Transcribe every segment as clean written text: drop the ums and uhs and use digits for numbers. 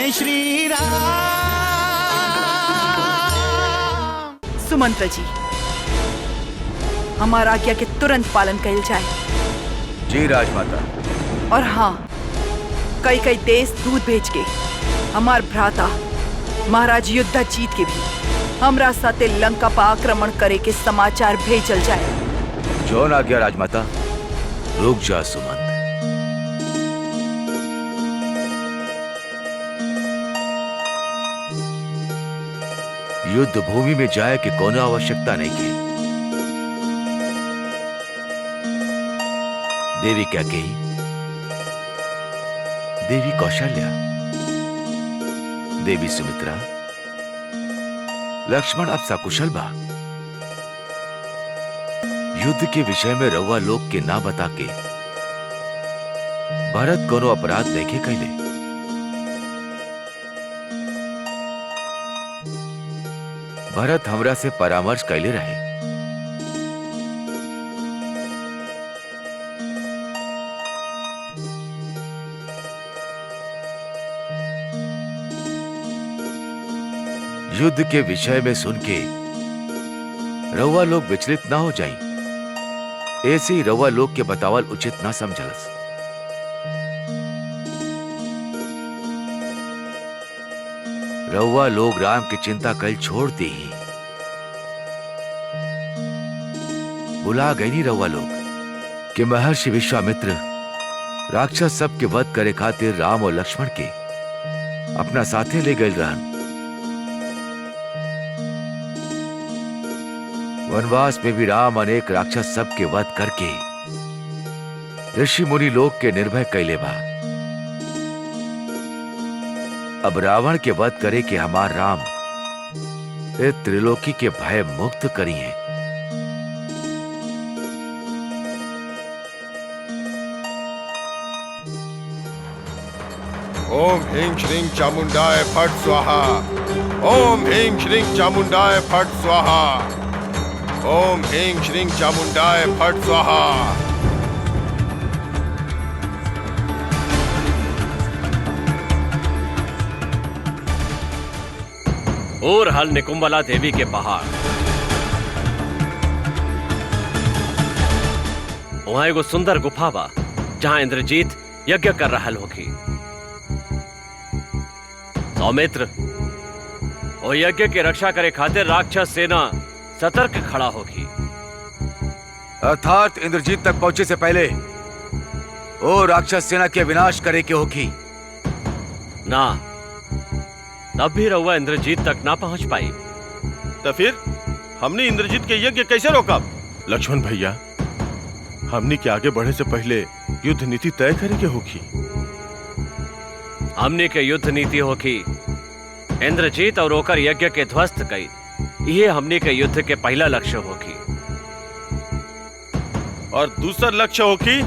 जय श्री राम। सुमंत्र जी, हमारा आज्ञा के तुरंत पालन कइल जाए। जी राजमाता। और हाँ, कई कई देश दूध भेज के हमार भ्राता महाराज युद्धजीत के भी हमरा साथे लंका पर आक्रमण करे के समाचार भेजल जाए। जौन आज्ञा राजमाता। रुक जा सुमंत। युद्ध भूमि में जाए कि कोनो आवश्यकता नहीं की। देवी क्या कही? देवी कौशल्या, देवी सुमित्रा, लक्ष्मण अब सकुशल बा। युद्ध के विषय में रउआ लोग के ना बता के भरत कोनो अपराध देखे कैले। भरत हमरा से परामर्श कैले रहे। युद्ध के विषय में सुन के रउआ लोग विचलित ना हो जाएं। ऐसे ही रउआ लोग के बतावल उचित ना समझलस। रउआ लोग राम की चिंता कल छोड़ दी। बुला गई नहीं रउआ लोग कि महर्षि विश्वामित्र राक्षस सब के वध करे खातिर राम और लक्ष्मण के अपना साथे ले गए रहन। वनवास में भी राम अनेक राक्षस सब के वध करके ऋषि मुनि लोग के निर्भय कैले बा। अब रावण के वध करे के हमार राम ये त्रिलोकी के भय मुक्त करी हैं। ओम ह्रीं श्रीं चामुंडाय फट स्वाहा। ओम ह्रीं श्रीं चामुंडाय फट स्वाहा। ओम ह्रीं श्रीं चामुंडाय फट स्वाहा। और हल निकुंबला देवी के पहाड़। वहां एगो सुंदर गुफा बा जहां इंद्रजीत यज्ञ कर रहल होगी। सौमित्र, वो यज्ञ की रक्षा करे खातिर राक्षस सेना सतर्क खड़ा होगी। अर्थात इंद्रजीत तक पहुंचे से पहले वो राक्षस सेना के विनाश करे के होगी। ना, तब भी रउआ इंद्रजीत तक ना पहुंच पाई। तो फिर हमने इंद्रजीत के यज्ञ कैसे रोका? लक्ष्मण भैया, हमने के आगे बढ़े से पहले युद्ध नीति तय करे के होगी। हमने के युद्ध नीति होगी इंद्रजीत और ओकर यज्ञ के ध्वस्त कई। ये हमने के युद्ध के पहला लक्ष्य होगी। और दूसरा लक्ष्य होगी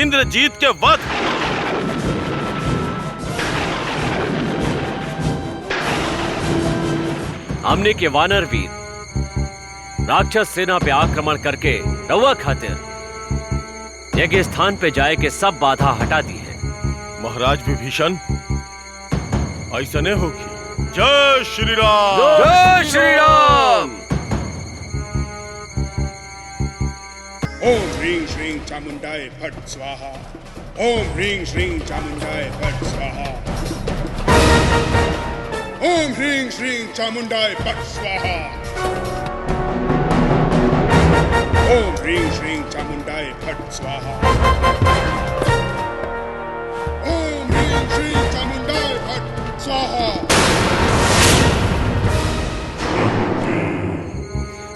इंद्रजीत के वध। हमने के वानर वीर राक्षस सेना पे आक्रमण करके रउआ खातिर यज्ञ स्थान पे जाए के सब बाधा हटा दी है। महाराज विभीषण, ऐसा नहीं होगी। जय श्री राम। जय श्री राम। ओम ह्रीं श्रीं चामुंडाय फट स्वाहा। ओम ह्रीं श्रीं चामुंडाय फट स्वाहा। ओम ह्रीं श्रीं चामुंडाय फट स्वाहा। ओम ह्रीं श्रीं चामुंडाय फट स्वाहा। ओम ह्रीं श्रीं चामुंडाय फट स्वाहा।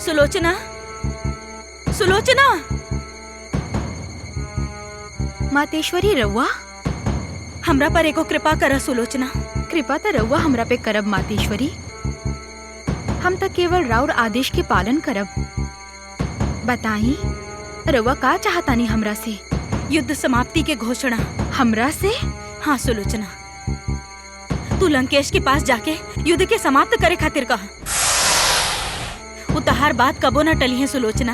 सुलोचना, सुलोचना। मातेश्वरी रउआ, हमरा पर एको कृपा कर सुलोचना। कृपा तो रउआ हमरा पे करब मातेश्वरी। हम तो केवल राउर आदेश के पालन करब। बताई रउआ का चाहतानी हमरा से? युद्ध समाप्ति के घोषणा। हमरा से? हाँ सुलोचना, तू लंकेश के पास जाके युद्ध के समाप्त करे खातिर कहा। उतहार बात कबो न टली है सुलोचना।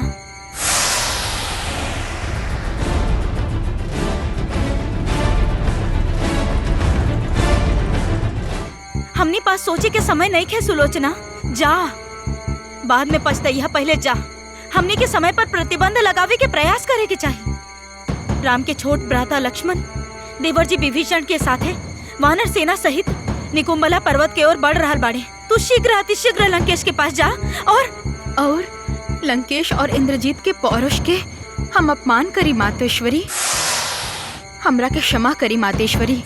हमने पास सोचे के समय नहीं खे सुलोचना। जा, बाद में पछताइया, पहले जा। हमने के समय पर प्रतिबंध लगावे के प्रयास करे के चाहिए। राम के छोट भ्राता लक्ष्मण देवर जी विभीषण के साथे वानर सेना सहित निकुंभला पर्वत के ओर बढ़ रहल बाड़े। तू शीघ्र अतिशीघ्र लंकेश के पास जा और लंकेश और इंद्रजीत के पौरुष के हम अपमान करी मातेश्वरी। हमरा के क्षमा करी मातेश्वरी,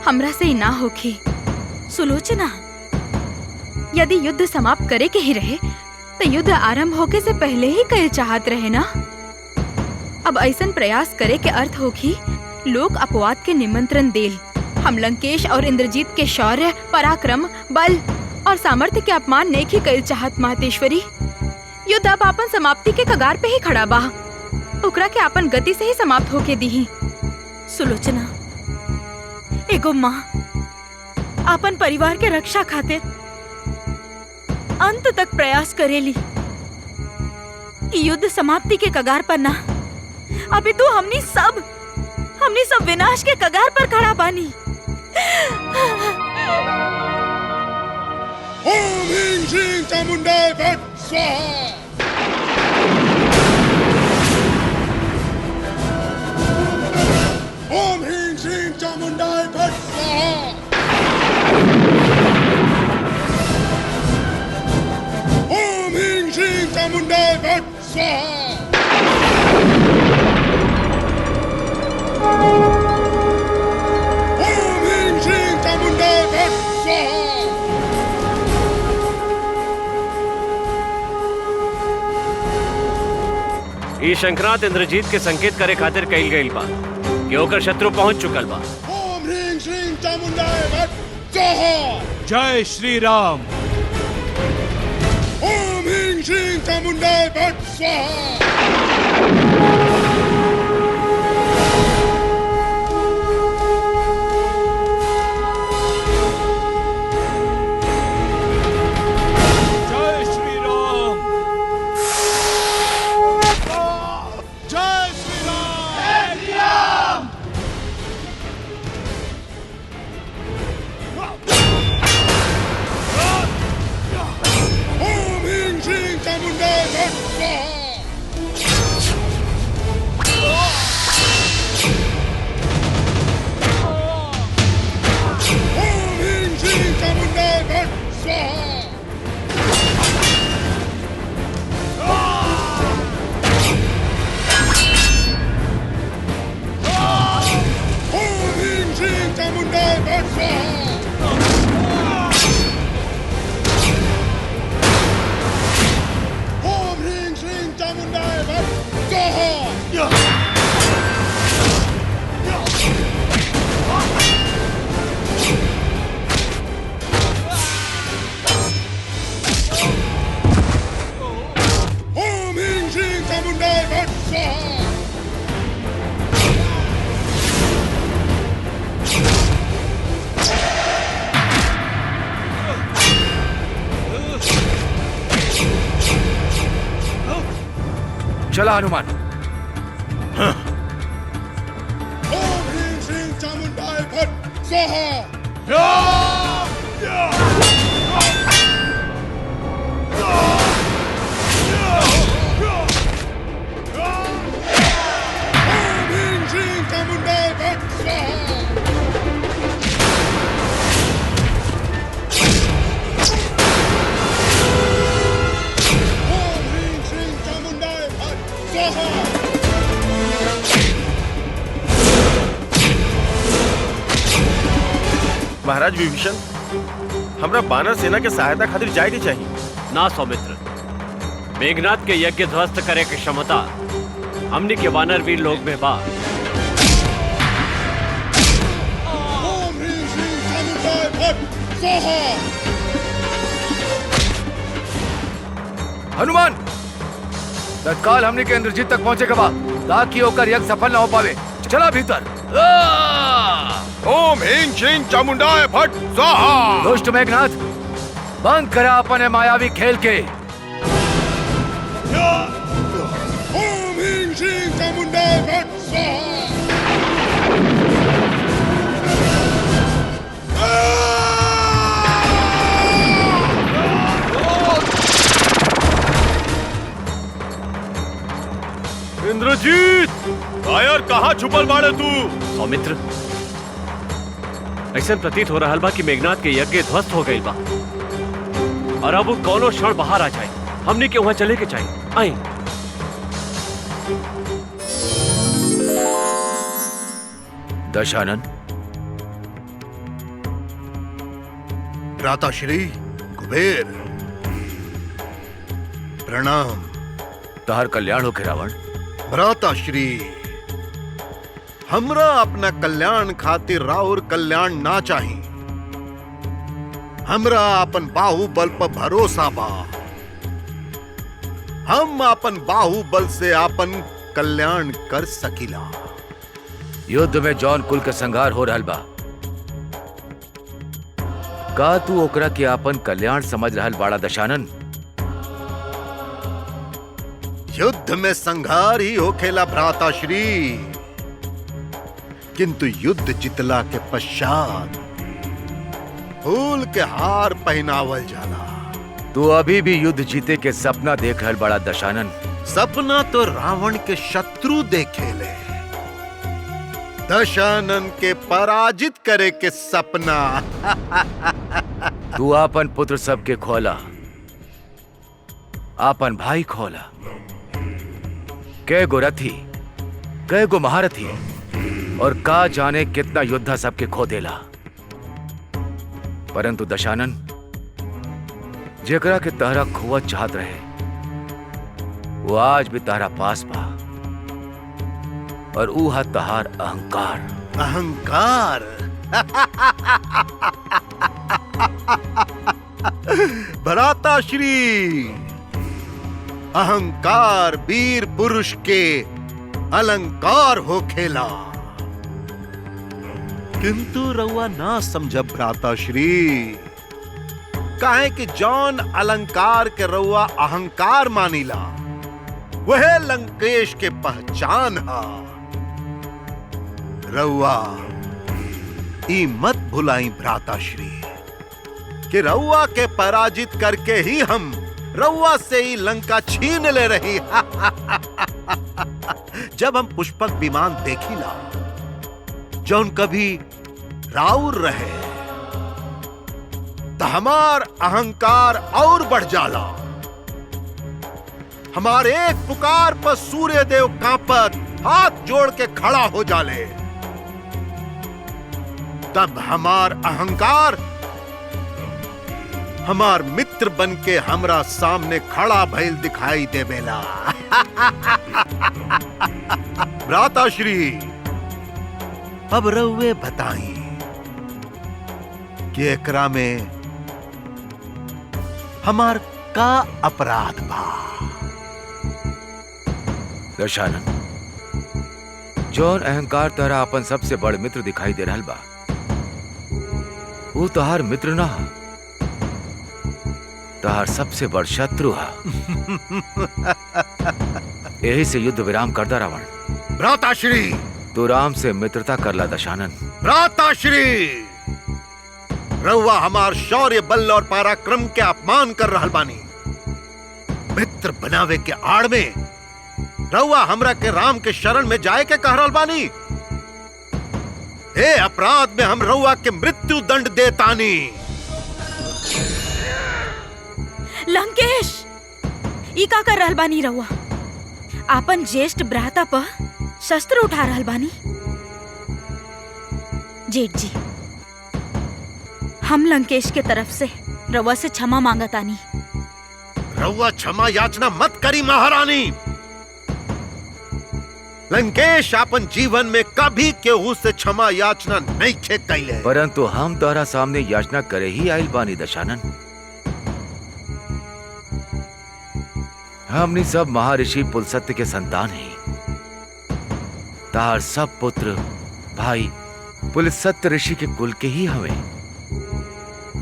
हमरा से ही ना होखी। सुलोचना, यदि युद्ध समाप्त करे के ही रहे तो युद्ध आरंभ होके से पहले ही कहे चाहत रहे ना। अब ऐसन प्रयास करे के अर्थ होखी लोक अपवाद के निमंत्रण देल। हम लंकेश और इंद्रजीत के शौर्य, पराक्रम, बल और सामर्थ्य के अपमान नहीं की कल चाहत मातेश्वरी। युद्ध अब अपन समाप्ति के कगार पे ही खड़ा बा, ओकरा के अपन गति से ही समाप्त होके दी। सुलोचना, एगो माँ अपन परिवार के रक्षा खातिर अंत तक प्रयास करेली। युद्ध समाप्ति के कगार पर ना, अभी तो हमनी सब विनाश के कगार पर खड़ा बानी। ओम ह्रीं श्रीं चामुंडाय फट् स्वाहा। ओम ह्रीं श्रीं चामुंडाय फट् स्वाहा। ओम ह्रीं श्रीं चामुंडाय फट् स्वाहा। ओम ह्रीं श्रीं चामुंडाय फट् स्वाहा। ई शंखनाद इंद्रजीत के संकेत करे खातिर कइल गइल बा कि ओकर शत्रु पहुंच चुकल बा। ओम ह्रीं श्रीं चामुंडाय फट् स्वाहा। जय श्री राम। ओम ह्रीं श्रीं चामुंडाय फट् स्वाहा। जय श्री राम। जय श्री राम। ओम ह्रीं श्रीं चामुंडाय फट् स्वाहा। ओम ह्रीं श्रीं चामुंडाय फट् स्वाहा। ओम ह्रीं श्रीं चामुंडाय फट् स्वाहा। ओम ह्रीं श्रीं चामुंडाय फट् स्वाहा। ओम ह्रीं श्रीं चामुंडाय फट् स्वाहा। चला हनुमान। ओम ह्रीं श्रीं चामुंडाय फट् स्वाहा। ओम ह्रीं श्रीं चामुंडाय फट् स्वाहा। ओम ह्रीं श्रीं चामुंडाय फट् स्वाहा। महाराज विभीषण, हमरा बानर सेना के सहायता खातिर जाए के चाहिए। ना सौमित्र, मेघनाथ के यज्ञ ध्वस्त करे के क्षमता हमनी के वानर वीर लोग में बा। ओम ह्रीं श्रीं चामुंडाय फट् स्वाहा। हनुमान, तत्काल हमने के इंद्रजीत तक पहुंचे बा ताकि ओकर यज्ञ सफल न हो पावे। चला भीतर। ओम ह्रीं श्रीं चामुंडाय फट् स्वाहा। दुष्ट मेघनाथ, बंद करा अपने मायावी खेल के। ओम ह्रीं श्रीं चामुंडाय फट् स्वाहा। कायर कहाँ छुपल बाड़े तू? सौमित्र, ऐसा प्रतीत हो रहा बा कि मेघनाथ के यज्ञ ध्वस्त हो गई बा और अब वो कौनो क्षण बाहर आ जाए। हमने के वहां चले के चाहिए। आई। दशानन, भ्राताश्री कुबेर, प्रणाम। तहर कल्याण हो के रावण। भ्राताश्री, हमरा अपना कल्याण खातिर राउर कल्याण ना चाही। हमरा अपन बाहुबल पर भरोसा बा। हम अपन बाहुबल से अपन कल्याण कर सकीला। युद्ध में जौन कुल के संहार हो रहल बा, का तू ओकरा के अपन कल्याण समझ रहल बाड़ा दशानन? युद्ध में संघार ही होखेला भ्राताश्री, किंतु युद्ध जितला के पश्चात फूल के हार पहनावल जाला। तू अभी भी युद्ध जीते के सपना देख रहल बाड़ा दशानन। सपना तो रावण के शत्रु देखेले, दशानन के पराजित करे के सपना। तू अपन पुत्र सबके खोला, अपन भाई खोला। कै गो रथी, कै गो महारथी और का जाने कितना योद्धा सबके खो देला। परंतु दशानन, जेकरा के तहरा खोवत चाहत रहे, वो आज भी तहरा पास बा और ऊ हा तहार अहंकार। अहंकार? भ्राताश्री, अहंकार वीर पुरुष के अलंकार हो खेला, किंतु रउआ ना समझब भ्राताश्री। काहे कि जौन अलंकार के रउआ अहंकार मानीला, वह लंकेश के पहचान हा। रउआ ई मत भुलाई भ्राताश्री कि रउआ के पराजित करके ही हम रउआ से ही लंका छीन ले रही। जब हम पुष्पक विमान देखिला, जौन कभी राउर रहे, तो हमार अहंकार और बढ़ जाला। हमारे एक पुकार पर सूर्य देव कांपत हाथ जोड़ के खड़ा हो जाले। तब हमार अहंकार हमार मित्र बन के हमरा सामने खड़ा भइल दिखाई देवेला। भ्राताश्री, अब रउए बताई कि एकरा में हमार का अपराध बा? दशानन, जौन अहंकार तहरा अपन सबसे बड़ मित्र दिखाई दे रहल बा, वो तहार मित्र ना हा, तहार सबसे बड़ शत्रु हा। यही से युद्ध विराम कर दा रावण। भ्राताश्री, तू राम से मित्रता करला दशानन। भ्राताश्री, रउआ हमार शौर्य बल और पराक्रम के अपमान कर रहल बानी। मित्र बनावे के आड़ में रउआ हमरा के राम के शरण में जाए के कह रहल बानी। हे अपराध में हम रउआ के मृत्यु दंड देतानी। लंकेश, ई का कर रहल बानी रउआ? आपन ज्येष्ठ भ्राता पर शस्त्र उठा रहल बानी। जेठ जी, हम लंकेश के तरफ से रउआ से क्षमा मांगतानी। रउआ क्षमा याचना मत करी महारानी। लंकेश अपन जीवन में कभी केहू से क्षमा याचना नहीं खे कैले। परंतु हम तोहरा सामने याचना करे ही आइल बानी दशानन। हमनी सब महर्षि पुलसत्य के संतान हैं। तार सब पुत्र भाई पुलसत्य ऋषि के कुल के ही हमें।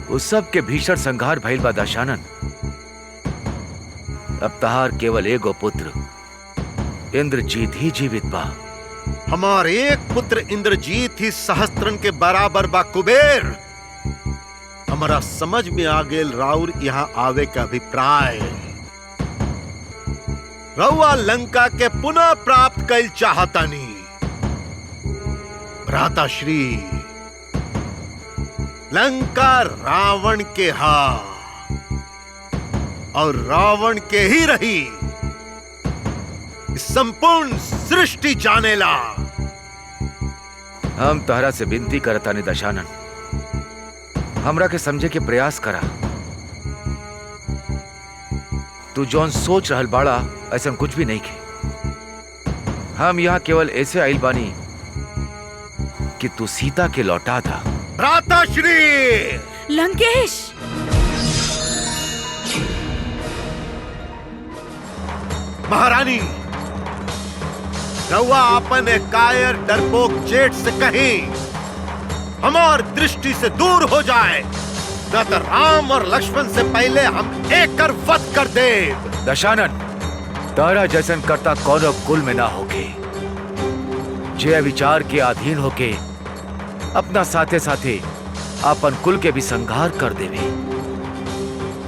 उस सब के भीषण संहार भइल बा दशानन। अब तहार केवल एगो पुत्र इंद्रजीत ही जीवित बा। हमार एक पुत्र इंद्रजीत ही सहस्त्रन के बराबर बा कुबेर। हमारा समझ में आ गेल राउर यहाँ आवे का अभिप्राय। रउआ लंका के पुनः प्राप्त कैल चाहतानी। भ्राताश्री, लंका रावण के हा और रावण के ही रही। संपूर्ण सृष्टि जानेला। हम तहरा से विनती करता ने दशानन, हमरा के समझे के प्रयास करा। तू जौन सोच रहल बाड़ा ऐसा कुछ भी नहीं खे। हम यहाँ केवल ऐसे आइल बानी कि तू सीता के लौटा था। भ्राताश्री, लंकेश, महारानी, रउआ अपन एक कायर डरपोक जेठ से कहीं हमार दृष्टि से दूर हो जाए, न तो राम और लक्ष्मण से पहले हम एक कर वध कर दे। दशानन, तारा जैसन करता कौरव कुल में ना होके, जे विचार के अधीन होके अपना साथे साथे अपन कुल के भी संहार कर देवे।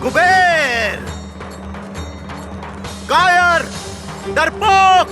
कुबेर, कायर, डरपोक,